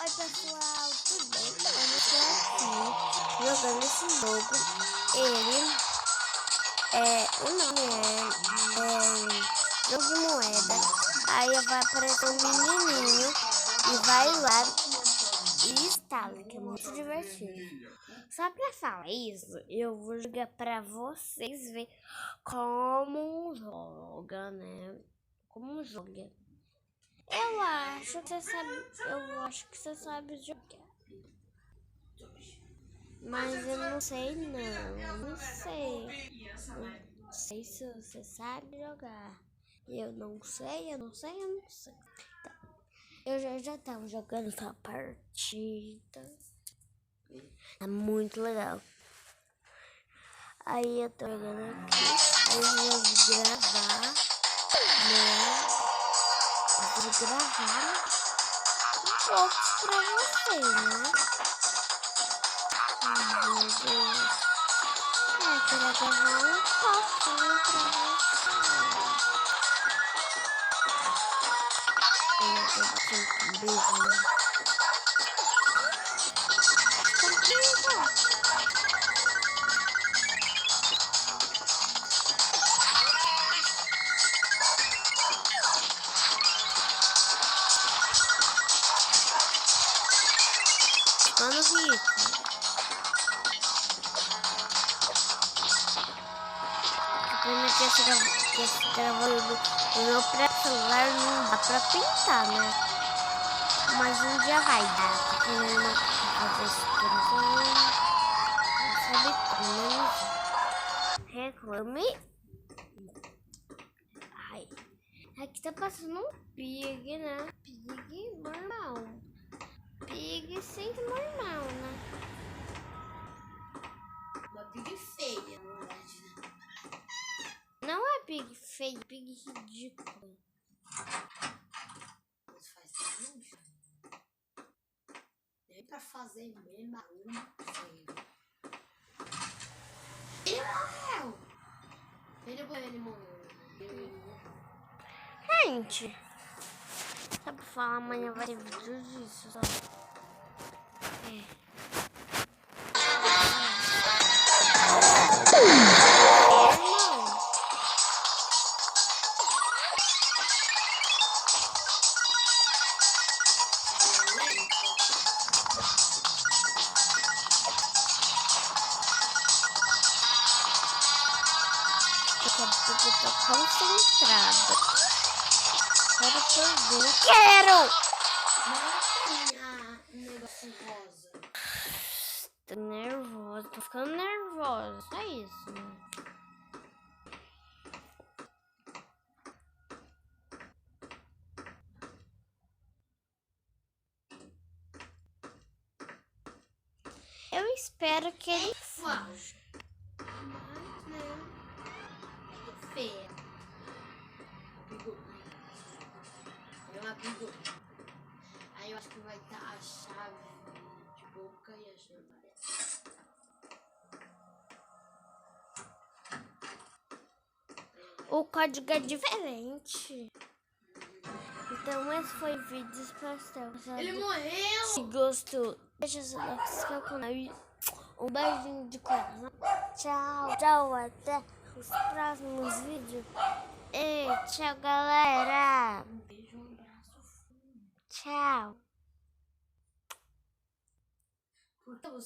Oi pessoal, tudo bem? Eu estou aqui jogando esse jogo. O nome é jogo de moeda. Aí vai aparecer um menininho e vai lá e instala, que é muito divertido. Só pra falar isso, eu vou jogar pra vocês verem como joga, né? Como joga. Eu acho que você sabe jogar. Mas eu não sei não sei se você sabe jogar. Eu não sei. Eu já tava jogando essa partida. É muito legal. Aí eu tô jogando aqui. Aí eu vou gravar, né? Eu vou gravar um pouco pra vocês, né? Ai, meu Deus. Eu queria gravar um pouquinho pra vocês. Eu tô bastante beijo. Mano, Rico. Pena que esse gravador do meu próprio celular não dá pra pintar, né? Mas um dia vai dar, porque minha irmã quer fazer esse telefone. Não sabe como, né? Reclame. Ai. Aqui tá passando um pig, né? Pig normal. Pig sempre normal, né? Uma pig feia, na verdade, né? Não é pig feio, pig ridículo. Mas faz barulho. Nem pra fazer mesmo barulho feio. Ele morreu. Gente, sabe falar, amanhã vai ter vídeo disso, só. Daqui a pouco eu tô concentrada. Quero perder. Quero! Não tem um negócio rosa. Tô nervosa, tô ficando nervosa. Só isso, né? Eu espero que ele fuja. Mas, né? É feia. É uma bigode. Aí eu acho que vai estar a chave de boca e a chave amarela. O código é diferente. Então esse foi o vídeo. Espero que tenham gostado. Ele morreu! Se gostou, deixa seu like, se inscreva no canal e um beijinho de coração. Tchau, tchau, até os próximos vídeos. E tchau, galera. Um beijo, um abraço. Tchau. Porque você